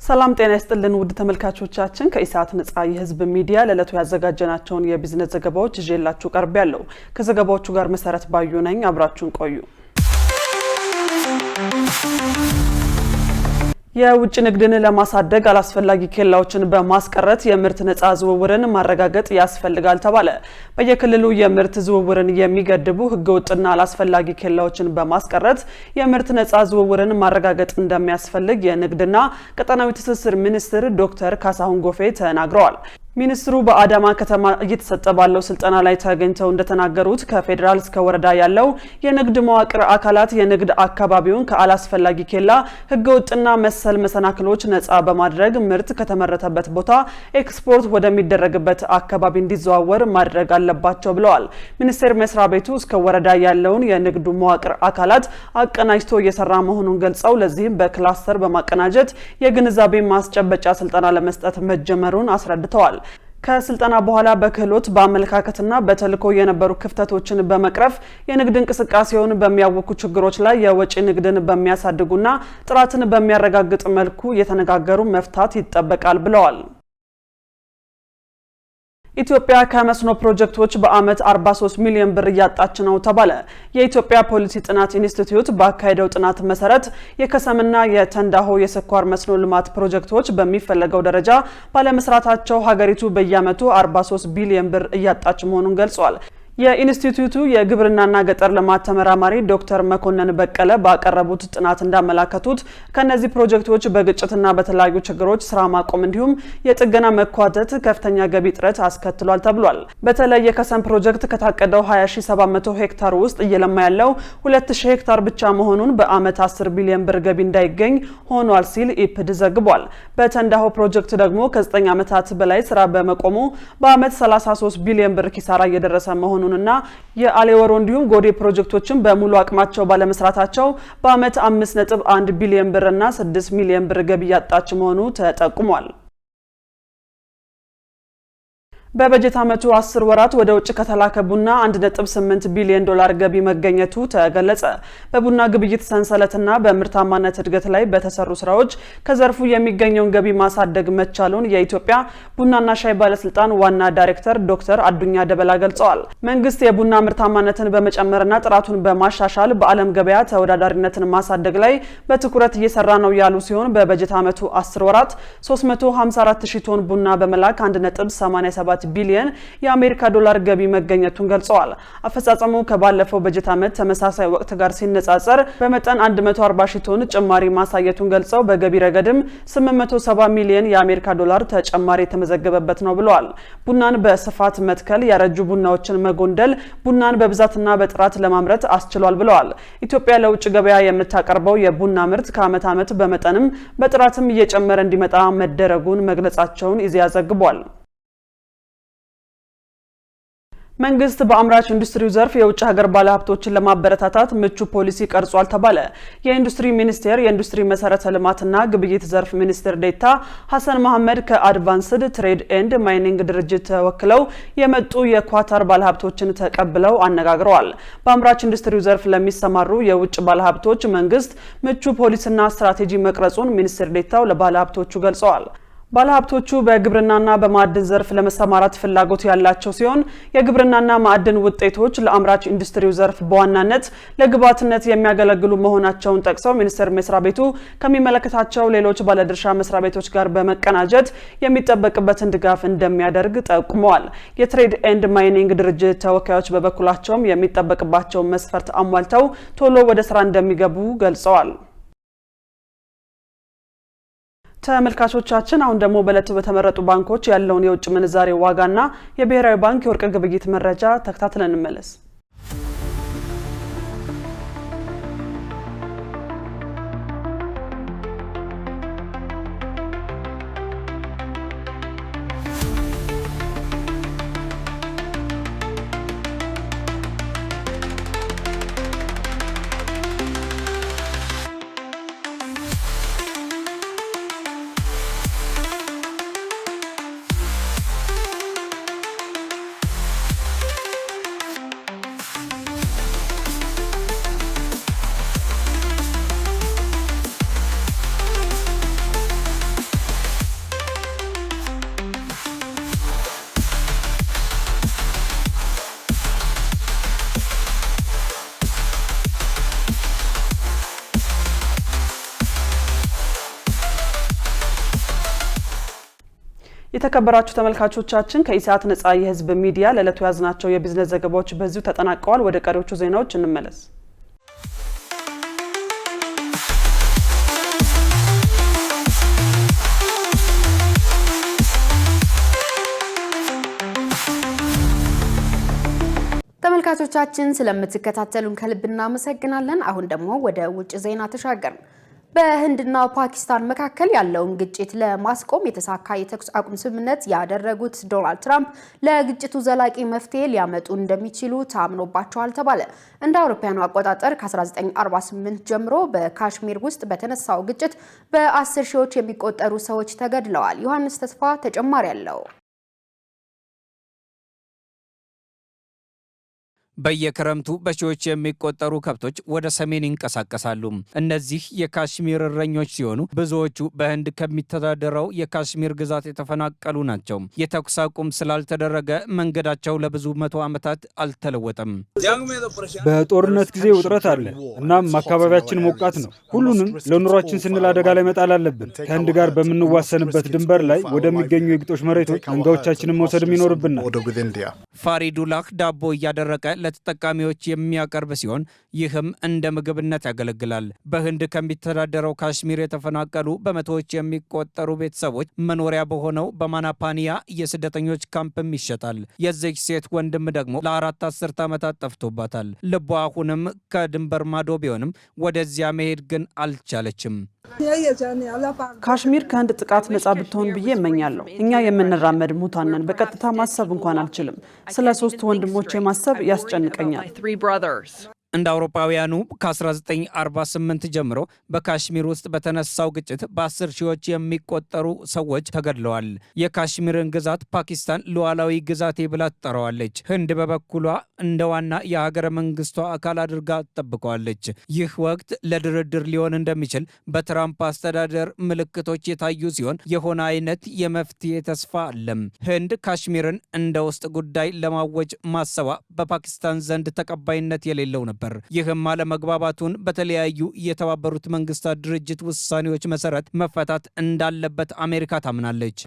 ሰላም ጤና ይስጥልን ውድ ተመልካቾቻችን ከኢሳት ነጻ የህዝብ ሚዲያ ለለቱ ያዘጋጀናቸውን የቢዝነስ ዘገባዎች ይዤላችሁ ቀርቤያለሁ ከዘገባዎቹ ጋር መሰረት ባዩ ነኝ አብራችሁን ቆዩ የውጭ ንግድን ለማሳደግ አላስፈላጊ ኬላዎችን በማስቀረት የምርት ነጻ ዝውውርን ማረጋገጥ ያስፈልጋል ተባለ በየክልሉ የምርት ዝውውርን የሚገድቡ ህገወጥና አላስፈላጊ ኬላዎችን በማስቀረት የምርት ነጻ ዝውውርን ማረጋገጥ እንደሚያስፈልግ የንግድና ቀጠናዊ ትስስር ሚኒስትር ዶክተር ካሳሁን ጎፌ ተናግረዋል ሚኒስትሩ በአዳማ ከተማ እየተሰጠ ባለው ስልጠና ላይ ተገኝተው እንደተናገሩት ከፌደራል እስከ ወረዳ ያለው የንግድ መዋቅር አካላት የንግድ አካባቢውን ከአላስፈላጊ ኬላ ህገወጥና መሰል መሰናክሎች ነጻ በማድረግ ምርት ከተመረተበት ቦታ ኤክስፖርት ወደሚደረግበት አካባቢ እንዲዘዋወር ማድረግ አለባቸው ብለዋል ሚኒስቴር መስሪያ ቤቱ እስከ ወረዳ ያለውን የንግድ መዋቅር አካላት አቀናጅቶ እየሰራ መሆኑን ገልጸው ለዚህም በክላስተር በማቀናጀት የግንዛቤ ማስጨበጫ ስልጠና ለመስጠት መጀመሩን አስረድተዋል ከስልጠና በኋላ በክህሎት በአመለካከትና በተልኮ የነበሩ ክፍተቶችን በመቅረፍ የንግድ እንቅስቃሴውን በሚያወኩ ችግሮች ላይ የወጪ ንግድን በሚያሳድጉና ጥራትን በሚያረጋግጥ መልኩ የተነጋገሩ መፍታት ይጠበቃል ብለዋል ኢትዮጵያ ከመስኖ ፕሮጀክቶች በአመት 43 ሚሊዮን ብር ያጣች ነው ተባለ የኢትዮጵያ ፖሊሲ ጥናት ኢንስቲትዩት ባካሄደው ጥናት መሰረት የከሰምና የተንዳሆ የስኳር መስኖ ልማት ፕሮጀክቶች በሚፈለገው ደረጃ ባለመስራታቸው ሀገሪቱ በየአመቱ 43 ቢሊዮን ብር ያጣች መሆኑን ገልጿል የኢንስቲትዩቱ የግብርናና ገጠር ልማት ተመራማሪ ዶክተር መኮንን በቀለ ባቀረቡት ጥናት እንዳመላከቱት ከነዚህ ፕሮጀክቶች በግጭትና በተለያዩ ችግሮች ስራ ማቆም እንዲሁም የጥገና መኳተት ከፍተኛ ገቢ ጥረት አስከትሏል ተብሏል በተለይ የከሰም ፕሮጀክት ከታቀደው 20700 ሄክታር ውስጥ እየለማ ያለው 2000 ሄክታር ብቻ መሆኑን በአመት 10 ቢሊዮን ብር ገቢ እንዳይገኝ ሆኗል ሲል ኢፕድ ዘግቧል በተንዳሆ ፕሮጀክት ደግሞ ከ9 አመታት በላይ ስራ በመቆሙ በአመት 33 ቢሊዮን ብር ኪሳራ እየደረሰ መሆኑን መሆኑንና የአሌወሮ እንዲሁም ጎዴ ፕሮጀክቶችን በሙሉ አቅማቸው ባለመስራታቸው በአመት 5.1 ቢሊዮን ብርና 6 ሚሊዮን ብር ገቢ ያጣች መሆኑ ተጠቁሟል። በበጀት ዓመቱ 10 ወራት ወደ ውጭ ከተላከ ቡና 1.8 ቢሊዮን ዶላር ገቢ መገኘቱ ተገለጸ። በቡና ግብይት ሰንሰለትና በምርታማነት እድገት ላይ በተሰሩ ስራዎች ከዘርፉ የሚገኘውን ገቢ ማሳደግ መቻሉን የኢትዮጵያ ቡናና ሻይ ባለስልጣን ዋና ዳይሬክተር ዶክተር አዱኛ ደበላ ገልጸዋል። መንግስት የቡና ምርታማነትን በመጨመርና ጥራቱን በማሻሻል በዓለም ገበያ ተወዳዳሪነትን ማሳደግ ላይ በትኩረት እየሰራ ነው ያሉ ሲሆን በበጀት ዓመቱ 10 ወራት 354,000 ቶን ቡና በመላክ 1.87 ቢሊዮን የአሜሪካ ዶላር ገቢ መገኘቱን ገልጸዋል። አፈጻጸሙ ከባለፈው በጀት ዓመት ተመሳሳይ ወቅት ጋር ሲነጻጸር በመጠን 140,000 ቶን ጭማሪ ማሳየቱን ገልጸው በገቢ ረገድም 870 ሚሊዮን የአሜሪካ ዶላር ተጨማሪ የተመዘገበበት ነው ብለዋል። ቡናን በስፋት መትከል ያረጁ ቡናዎችን መጎንደል ቡናን በብዛትና በጥራት ለማምረት አስችሏል ብለዋል። ኢትዮጵያ ለውጭ ገበያ የምታቀርበው የቡና ምርት ከዓመት ዓመት በመጠንም በጥራትም እየጨመረ እንዲመጣ መደረጉን መግለጻቸውን ኢዜአ ዘግቧል። መንግስት በአምራች ኢንዱስትሪው ዘርፍ የውጭ ሀገር ባለሀብቶችን ለማበረታታት ምቹ ፖሊሲ ቀርጿል ተባለ። የኢንዱስትሪ ሚኒስቴር የኢንዱስትሪ መሰረተ ልማትና ግብይት ዘርፍ ሚኒስትር ዴኤታ ሐሰን መሐመድ ከአድቫንስድ ትሬድ ኤንድ ማይኒንግ ድርጅት ተወክለው የመጡ የኳታር ባለሀብቶችን ተቀብለው አነጋግረዋል። በአምራች ኢንዱስትሪው ዘርፍ ለሚሰማሩ የውጭ ባለሀብቶች መንግስት ምቹ ፖሊሲና ስትራቴጂ መቅረጹን ሚኒስትር ዴኤታው ለባለሀብቶቹ ገልጸዋል። ባለሀብቶቹ በግብርናና በማዕድን ዘርፍ ለመሰማራት ፍላጎት ያላቸው ሲሆን የግብርናና ማዕድን ውጤቶች ለአምራች ኢንዱስትሪው ዘርፍ በዋናነት ለግብዓትነት የሚያገለግሉ መሆናቸውን ጠቅሰው ሚኒስቴር መስሪያ ቤቱ ከሚመለከታቸው ሌሎች ባለድርሻ መስሪያ ቤቶች ጋር በመቀናጀት የሚጠበቅበትን ድጋፍ እንደሚያደርግ ጠቁመዋል። የትሬድ ኤንድ ማይኒንግ ድርጅት ተወካዮች በበኩላቸውም የሚጠበቅባቸውን መስፈርት አሟልተው ቶሎ ወደ ስራ እንደሚገቡ ገልጸዋል። ተመልካቾቻችን አሁን ደግሞ በዕለቱ በተመረጡ ባንኮች ያለውን የውጭ ምንዛሬ ዋጋና የብሔራዊ ባንክ የወርቅ ግብይት መረጃ ተከታትለን እንመለስ። የተከበራችሁ ተመልካቾቻችን ከኢሳት ነጻ የህዝብ ሚዲያ ለዕለቱ ያዝናቸው የቢዝነስ ዘገባዎች በዚሁ ተጠናቀዋል። ወደ ቀሪዎቹ ዜናዎች እንመለስ። ተመልካቾቻችን ስለምትከታተሉን ከልብ እናመሰግናለን። አሁን ደግሞ ወደ ውጭ ዜና ተሻገርን። በህንድና ፓኪስታን መካከል ያለውን ግጭት ለማስቆም የተሳካ የተኩስ አቁም ስምምነት ያደረጉት ዶናልድ ትራምፕ ለግጭቱ ዘላቂ መፍትሄ ሊያመጡ እንደሚችሉ ታምኖባቸዋል ተባለ። እንደ አውሮፓውያኑ አቆጣጠር ከ1948 ጀምሮ በካሽሚር ውስጥ በተነሳው ግጭት በ10 ሺዎች የሚቆጠሩ ሰዎች ተገድለዋል። ዮሐንስ ተስፋ ተጨማሪ አለው። በየክረምቱ በሺዎች የሚቆጠሩ ከብቶች ወደ ሰሜን ይንቀሳቀሳሉ። እነዚህ የካሽሚር እረኞች ሲሆኑ ብዙዎቹ በህንድ ከሚተዳደረው የካሽሚር ግዛት የተፈናቀሉ ናቸው። የተኩስ አቁም ስላልተደረገ መንገዳቸው ለብዙ መቶ ዓመታት አልተለወጠም። በጦርነት ጊዜ ውጥረት አለ። እናም አካባቢያችን ሞቃት ነው። ሁሉንም ለኑሯችን ስንል አደጋ ላይ መጣል አለብን። ከህንድ ጋር በምንዋሰንበት ድንበር ላይ ወደሚገኙ የግጦሽ መሬቶች መንጋዎቻችንን መውሰድም ይኖርብናል። ፋሪዱላህ ዳቦ እያደረቀ ለተጠቃሚዎች የሚያቀርብ ሲሆን ይህም እንደ ምግብነት ያገለግላል። በህንድ ከሚተዳደረው ካሽሚር የተፈናቀሉ በመቶዎች የሚቆጠሩ ቤተሰቦች መኖሪያ በሆነው በማናፓኒያ የስደተኞች ካምፕም ይሸጣል። የዚች ሴት ወንድም ደግሞ ለ4 አስርት ዓመታት ጠፍቶባታል። ልቧ አሁንም ከድንበር ማዶ ቢሆንም ወደዚያ መሄድ ግን አልቻለችም። ካሽሚር ከህንድ ጥቃት ነጻ ብትሆን ብዬ እመኛለሁ። እኛ የምንራመድ ሙታንን በቀጥታ ማሰብ እንኳን አልችልም። ስለ 3 ወንድሞቼ ማሰብ ያስጨንቀኛል። እንደ አውሮፓውያኑ ከ1948 ጀምሮ በካሽሚር ውስጥ በተነሳው ግጭት በ10 ሺዎች የሚቆጠሩ ሰዎች ተገድለዋል። የካሽሚርን ግዛት ፓኪስታን ሉዓላዊ ግዛቴ ብላ ትጠራዋለች። ህንድ በበኩሏ እንደ ዋና የሀገረ መንግስቷ አካል አድርጋ ጠብቀዋለች። ይህ ወቅት ለድርድር ሊሆን እንደሚችል በትራምፕ አስተዳደር ምልክቶች የታዩ ሲሆን የሆነ አይነት የመፍትሄ ተስፋ አለም። ህንድ ካሽሚርን እንደ ውስጥ ጉዳይ ለማወጅ ማሰቧ በፓኪስታን ዘንድ ተቀባይነት የሌለው ነበር። ይህም አለመግባባቱን በተለያዩ የተባበሩት መንግስታት ድርጅት ውሳኔዎች መሰረት መፈታት እንዳለበት አሜሪካ ታምናለች።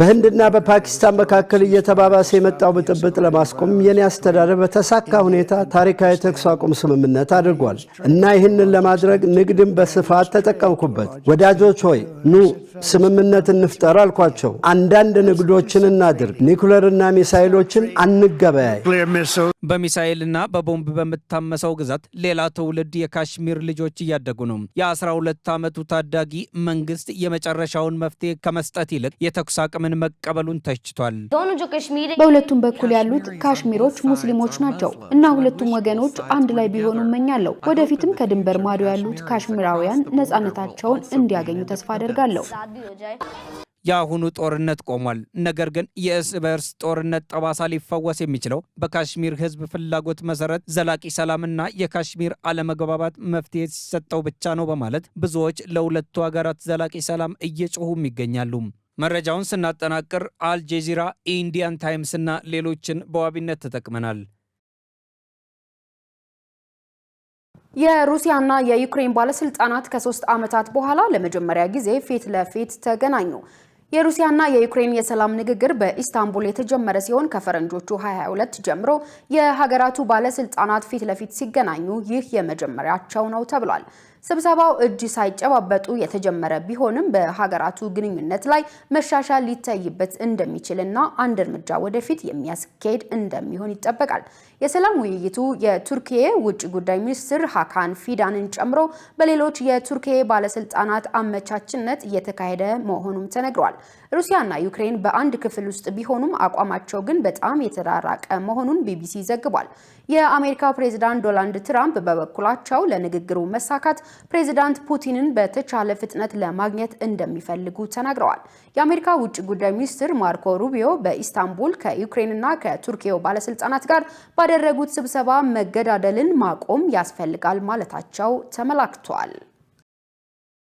በህንድና በፓኪስታን መካከል እየተባባሰ የመጣው ብጥብጥ ለማስቆም የኔ አስተዳደር በተሳካ ሁኔታ ታሪካዊ ተኩስ አቁም ስምምነት አድርጓል እና ይህንን ለማድረግ ንግድን በስፋት ተጠቀምኩበት። ወዳጆች ሆይ ኑ ስምምነት እንፍጠር አልኳቸው። አንዳንድ ንግዶችን እናድርግ፣ ኒኩለርና ሚሳይሎችን አንገበያይ። በሚሳኤልና በቦምብ በምታመሰው ግዛት ሌላ ትውልድ የካሽሚር ልጆች እያደጉ ነው። የ12 ዓመቱ ታዳጊ መንግስት የመጨረሻውን መፍትሄ ከመስጠት ይልቅ የተኩስ አቅምን መቀበሉን ተችቷል። በሁለቱም በኩል ያሉት ካሽሚሮች ሙስሊሞች ናቸው እና ሁለቱም ወገኖች አንድ ላይ ቢሆኑ እመኛለሁ። ወደፊትም ከድንበር ማዶ ያሉት ካሽሚራውያን ነፃነታቸውን እንዲያገኙ ተስፋ አደርጋለሁ። የአሁኑ ጦርነት ቆሟል። ነገር ግን የእርስ በርስ ጦርነት ጠባሳ ሊፈወስ የሚችለው በካሽሚር ህዝብ ፍላጎት መሰረት ዘላቂ ሰላምና የካሽሚር አለመግባባት መፍትሄ ሲሰጠው ብቻ ነው በማለት ብዙዎች ለሁለቱ ሀገራት ዘላቂ ሰላም እየጮሁም ይገኛሉ። መረጃውን ስናጠናቅር አልጀዚራ፣ ኢንዲያን ታይምስ እና ሌሎችን በዋቢነት ተጠቅመናል። የሩሲያና የዩክሬን ባለስልጣናት ከ3 ዓመታት በኋላ ለመጀመሪያ ጊዜ ፊት ለፊት ተገናኙ። የሩሲያና የዩክሬን የሰላም ንግግር በኢስታንቡል የተጀመረ ሲሆን ከፈረንጆቹ 22 ጀምሮ የሀገራቱ ባለስልጣናት ፊት ለፊት ሲገናኙ ይህ የመጀመሪያቸው ነው ተብሏል። ስብሰባው እጅ ሳይጨባበጡ የተጀመረ ቢሆንም በሀገራቱ ግንኙነት ላይ መሻሻል ሊታይበት እንደሚችልና አንድ እርምጃ ወደፊት የሚያስኬድ እንደሚሆን ይጠበቃል። የሰላም ውይይቱ የቱርኪዬ ውጭ ጉዳይ ሚኒስትር ሃካን ፊዳንን ጨምሮ በሌሎች የቱርኪዬ ባለስልጣናት አመቻችነት እየተካሄደ መሆኑም ተነግሯል። ሩሲያና ዩክሬን በአንድ ክፍል ውስጥ ቢሆኑም አቋማቸው ግን በጣም የተራራቀ መሆኑን ቢቢሲ ዘግቧል። የአሜሪካው ፕሬዝዳንት ዶናልድ ትራምፕ በበኩላቸው ለንግግሩ መሳካት ፕሬዝዳንት ፑቲንን በተቻለ ፍጥነት ለማግኘት እንደሚፈልጉ ተናግረዋል። የአሜሪካ ውጭ ጉዳይ ሚኒስትር ማርኮ ሩቢዮ በኢስታንቡል ከዩክሬንና ከቱርኪያው ባለስልጣናት ጋር ባደረጉት ስብሰባ መገዳደልን ማቆም ያስፈልጋል ማለታቸው ተመላክቷል።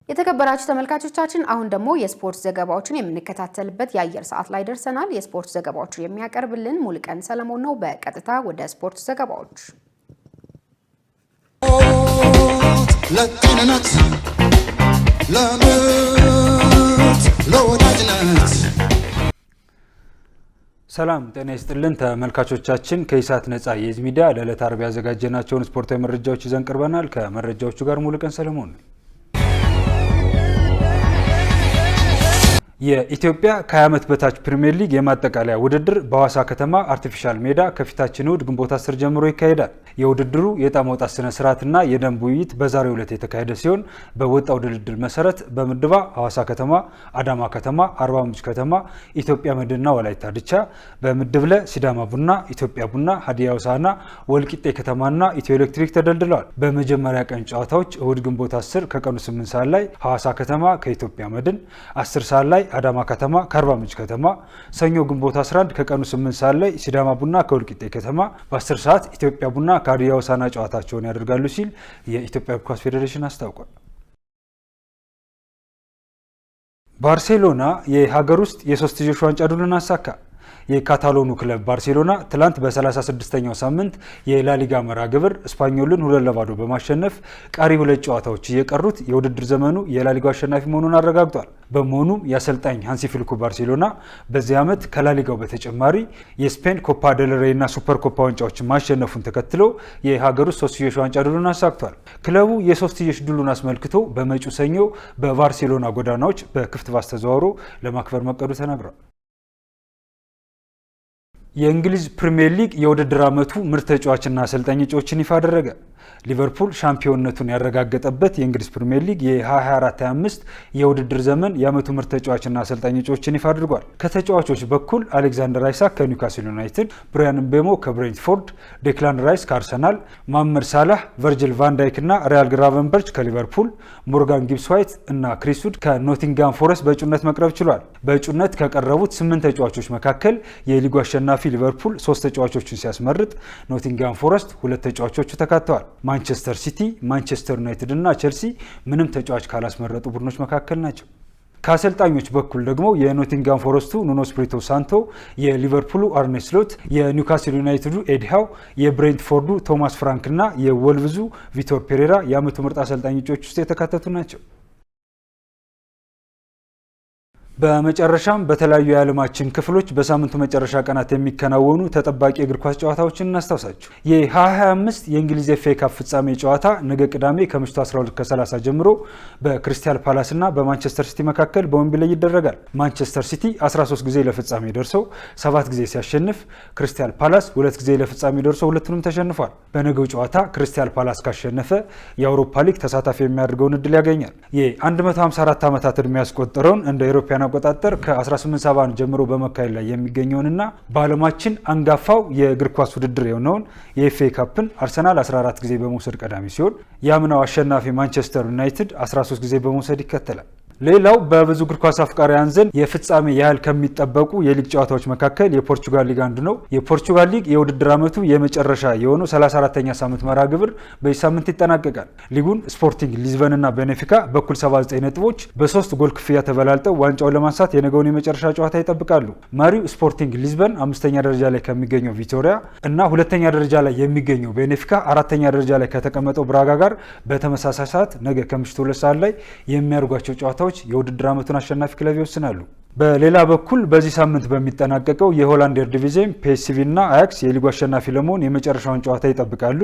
የተከበራችሁ ተመልካቾቻችን አሁን ደግሞ የስፖርት ዘገባዎችን የምንከታተልበት የአየር ሰዓት ላይ ደርሰናል። የስፖርት ዘገባዎችን የሚያቀርብልን ሙልቀን ሰለሞን ነው። በቀጥታ ወደ ስፖርት ዘገባዎች። ለጤንነት፣ ለምርት፣ ለወዳጅነት ሰላም ጤና ይስጥልን ተመልካቾቻችን። ከኢሳት ነጻ የህዝብ ሚዲያ ለዕለተ ዓርብ ያዘጋጀናቸውን ስፖርታዊ መረጃዎች ይዘን ቀርበናል። ከመረጃዎቹ ጋር ሙልቀን ሰለሞን ነው። የኢትዮጵያ ከ20 ዓመት በታች ፕሪሚየር ሊግ የማጠቃለያ ውድድር በሐዋሳ ከተማ አርቲፊሻል ሜዳ ከፊታችን እሁድ ግንቦት 10 ጀምሮ ይካሄዳል። የውድድሩ የዕጣ ማውጣት ስነ ስርዓትና የደንብ ውይይት በዛሬው ዕለት የተካሄደ ሲሆን በወጣው ድልድል መሰረት በምድባ ሐዋሳ ከተማ፣ አዳማ ከተማ፣ አርባ ምንጭ ከተማ፣ ኢትዮጵያ መድንና ወላይታ ድቻ፣ በምድብ ለ ሲዳማ ቡና፣ ኢትዮጵያ ቡና፣ ሀዲያ ሆሳዕና፣ ወልቂጤ ከተማና ኢትዮ ኤሌክትሪክ ተደልድለዋል። በመጀመሪያ ቀን ጨዋታዎች እሁድ ግንቦት 10 ከቀኑ 8 ሰዓት ላይ ሐዋሳ ከተማ ከኢትዮጵያ መድን፣ 10 ሰዓት ላይ አዳማ ከተማ ከአርባ ምንጭ ከተማ፣ ሰኞ ግንቦት 11 ከቀኑ 8 ሰዓት ላይ ሲዳማ ቡና ከወልቂጤ ከተማ፣ በ10 ሰዓት ኢትዮጵያ ቡና ከሀዲያ ሆሳዕና ጨዋታቸውን ያደርጋሉ ሲል የኢትዮጵያ እግር ኳስ ፌዴሬሽን አስታውቋል። ባርሴሎና የሀገር ውስጥ የሶስትዮሽ ዋንጫ ድሉን አሳካ። የካታሎኑ ክለብ ባርሴሎና ትላንት በ36ኛው ሳምንት የላሊጋ መርሃ ግብር ስፓኞልን 2-0 በማሸነፍ ቀሪ 2 ጨዋታዎች እየቀሩት የውድድር ዘመኑ የላሊጋው አሸናፊ መሆኑን አረጋግጧል። በመሆኑም የአሰልጣኝ ሃንሲ ፍሊኩ ባርሴሎና በዚህ ዓመት ከላሊጋው በተጨማሪ የስፔን ኮፓ ደል ሬይ እና ሱፐር ኮፓ ዋንጫዎችን ማሸነፉን ተከትሎ የሀገር ውስጥ ሶስትዮሽ ዋንጫ ድሉን አሳክቷል። ክለቡ የሶስትዮሽ ድሉን አስመልክቶ በመጪው ሰኞ በባርሴሎና ጎዳናዎች በክፍት ባስ ተዘዋውሮ ለማክበር መቀዱ ተነግሯል። የእንግሊዝ ፕሪሚየር ሊግ የውድድር ዓመቱ ምርጥ ተጫዋችና አሰልጣኝ እጩዎችን ይፋ አደረገ። ሊቨርፑል ሻምፒዮንነቱን ያረጋገጠበት የእንግሊዝ ፕሪሚየር ሊግ የ2024-25 የውድድር ዘመን የዓመቱ ምርጥ ተጫዋችና አሰልጣኝ እጩዎችን ይፋ አድርጓል። ከተጫዋቾች በኩል አሌክዛንደር አይሳክ ከኒውካስል ዩናይትድ፣ ብራያን ምቤሞ ከብሬንትፎርድ፣ ዴክላን ራይስ ከአርሰናል፣ መሐመድ ሳላህ፣ ቨርጂል ቫን ዳይክ እና ሪያል ግራቨንበርች ከሊቨርፑል፣ ሞርጋን ጊብስ ዋይት እና ክሪስ ውድ ከኖቲንጋም ፎረስት በእጩነት መቅረብ ችሏል። በእጩነት ከቀረቡት 8 ተጫዋቾች መካከል የሊጉ አሸናፊ ሊቨርፑል 3 ተጫዋቾችን ሲያስመርጥ ኖቲንጋም ፎረስት 2 ተጫዋቾቹ ተካተዋል። ማንቸስተር ሲቲ፣ ማንቸስተር ዩናይትድ እና ቼልሲ ምንም ተጫዋች ካላስመረጡ ቡድኖች መካከል ናቸው። ከአሰልጣኞች በኩል ደግሞ የኖቲንጋም ፎረስቱ ኑኖ ስፒሪቶ ሳንቶ፣ የሊቨርፑሉ አርኔ ስሎት፣ የኒውካስል ዩናይትዱ ኤዲ ሃው፣ የብሬንትፎርዱ ቶማስ ፍራንክ እና የወልቭዙ ቪቶር ፔሬራ የዓመቱ ምርጥ አሰልጣኝ እጩዎች ውስጥ የተካተቱ ናቸው። በመጨረሻም በተለያዩ የዓለማችን ክፍሎች በሳምንቱ መጨረሻ ቀናት የሚከናወኑ ተጠባቂ እግር ኳስ ጨዋታዎችን እናስታውሳችሁ። የ2025 የእንግሊዝ ኤፍ ኤ ካፕ ፍጻሜ ጨዋታ ነገ ቅዳሜ ከምሽቱ 12:30 ጀምሮ በክሪስታል ፓላስ እና በማንቸስተር ሲቲ መካከል በዌምብሌይ ይደረጋል። ማንቸስተር ሲቲ 13 ጊዜ ለፍጻሜ ደርሰው 7 ጊዜ ሲያሸንፍ፣ ክሪስታል ፓላስ 2 ጊዜ ለፍጻሜ ደርሰው ሁለቱንም ተሸንፏል። በነገው ጨዋታ ክሪስታል ፓላስ ካሸነፈ የአውሮፓ ሊግ ተሳታፊ የሚያደርገውን እድል ያገኛል። የ154 ዓመታት ዕድሜ ያስቆጠረውን እንደ አውሮፓውያን አቆጣጠር ከ1870 ጀምሮ በመካሄድ ላይ የሚገኘውንና በዓለማችን አንጋፋው የእግር ኳስ ውድድር የሆነውን የኤፍኤ ካፕን አርሰናል 14 ጊዜ በመውሰድ ቀዳሚ ሲሆን የአምናው አሸናፊ ማንቸስተር ዩናይትድ 13 ጊዜ በመውሰድ ይከተላል። ሌላው በብዙ እግር ኳስ አፍቃሪያን ዘንድ የፍጻሜ ያህል ከሚጠበቁ የሊግ ጨዋታዎች መካከል የፖርቹጋል ሊግ አንዱ ነው። የፖርቹጋል ሊግ የውድድር ዓመቱ የመጨረሻ የሆነው 34ኛ ሳምንት መርሃ ግብር በዚህ ሳምንት ይጠናቀቃል። ሊጉን ስፖርቲንግ ሊዝበን እና ቤኔፊካ በኩል 79 ነጥቦች በ3 ጎል ክፍያ ተበላልጠው ዋንጫውን ለማንሳት የነገውን የመጨረሻ ጨዋታ ይጠብቃሉ። መሪው ስፖርቲንግ ሊዝበን 5ኛ ደረጃ ላይ ከሚገኘው ቪቶሪያ እና 2ኛ ደረጃ ላይ የሚገኘው ቤኔፊካ 4ኛ ደረጃ ላይ ከተቀመጠው ብራጋ ጋር በተመሳሳይ ሰዓት ነገ ከምሽቱ 2 ሰዓት ላይ የሚያደርጓቸው ጨዋታዎች የውድድር ዓመቱን አሸናፊ ክለብ ይወስናሉ። በሌላ በኩል በዚህ ሳምንት በሚጠናቀቀው የሆላንድ ኤርዲቪዚየን ፒኤስቪ እና አያክስ የሊጉ አሸናፊ ለመሆን የመጨረሻውን ጨዋታ ይጠብቃሉ።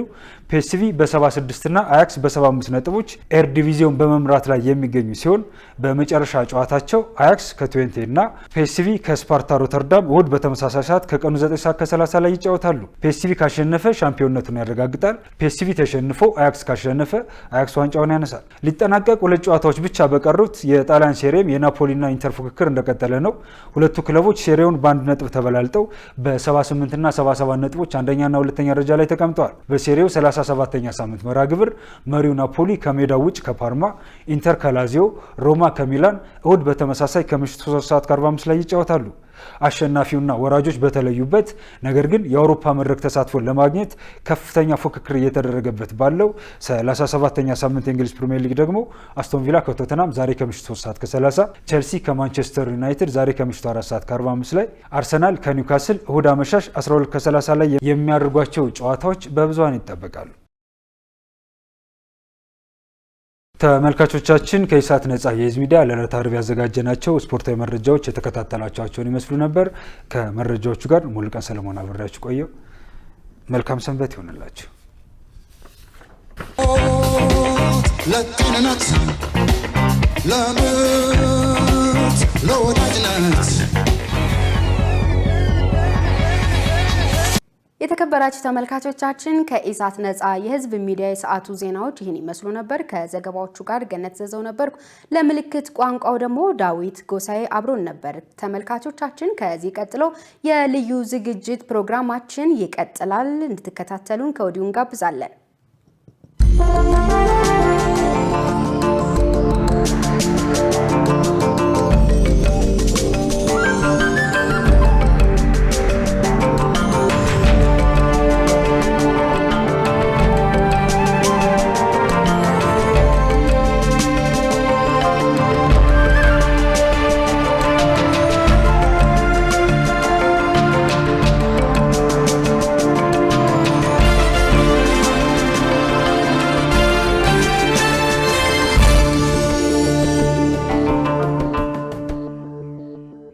ፒኤስቪ በ76 እና አያክስ በ75 ነጥቦች ኤርዲቪዚዮን በመምራት ላይ የሚገኙ ሲሆን በመጨረሻ ጨዋታቸው አያክስ ከትዌንቴ እና ፒኤስቪ ከስፓርታ ሮተርዳም እሁድ በተመሳሳይ ሰዓት ከቀኑ 9:30 ላይ ይጫወታሉ። ፒኤስቪ ካሸነፈ ሻምፒዮንነቱን ያረጋግጣል። ፒኤስቪ ተሸንፎ አያክስ ካሸነፈ አያክስ ዋንጫውን ያነሳል። ሊጠናቀቅ 2 ጨዋታዎች ብቻ በቀሩት የጣሊያን ሴሪም የናፖሊና ኢንተር ፉክክር እንደቀጠለ ነው። ሁለቱ ክለቦች ሴሪውን በአንድ ነጥብ ተበላልጠው በ78 እና 77 ነጥቦች አንደኛና ሁለተኛ ደረጃ ላይ ተቀምጠዋል። በሴሪው 37ኛ ሳምንት መርሃ ግብር መሪው ናፖሊ ከሜዳው ውጭ ከፓርማ፣ ኢንተር ከላዚዮ፣ ሮማ ከሚላን እሁድ በተመሳሳይ ከምሽቱ 3:45 ላይ ይጫወታሉ። አሸናፊውና ወራጆች በተለዩበት ነገር ግን የአውሮፓ መድረክ ተሳትፎን ለማግኘት ከፍተኛ ፉክክር እየተደረገበት ባለው 37ኛ ሳምንት የእንግሊዝ ፕሪሚየር ሊግ ደግሞ አስቶን ቪላ ከቶተናም ዛሬ ከምሽቱ 3:30፣ ቼልሲ ከማንቸስተር ዩናይትድ ዛሬ ከምሽቱ 4:45 ላይ፣ አርሰናል ከኒውካስል እሁድ አመሻሽ 12:30 ላይ የሚያደርጓቸው ጨዋታዎች በብዙሃን ይጠበቃሉ። ተመልካቾቻችን ከኢሳት ነጻ የህዝብ ሚዲያ ለዕለተ ዓርብ ያዘጋጀናቸው ስፖርታዊ መረጃዎች የተከታተላችኋቸውን ይመስሉ ነበር። ከመረጃዎቹ ጋር ሙሉቀን ሰለሞን አብሬያችሁ ቆየው። መልካም ሰንበት ይሆንላችሁ። ለጤንነት፣ ለምርት፣ ለወዳጅነት የተከበራችሁ ተመልካቾቻችን ከኢሳት ነጻ የህዝብ ሚዲያ የሰዓቱ ዜናዎች ይህን ይመስሉ ነበር። ከዘገባዎቹ ጋር ገነት ዘዘው ነበርኩ። ለምልክት ቋንቋው ደግሞ ዳዊት ጎሳዬ አብሮን ነበር። ተመልካቾቻችን ከዚህ ቀጥሎ የልዩ ዝግጅት ፕሮግራማችን ይቀጥላል። እንድትከታተሉን ከወዲሁ እንጋብዛለን።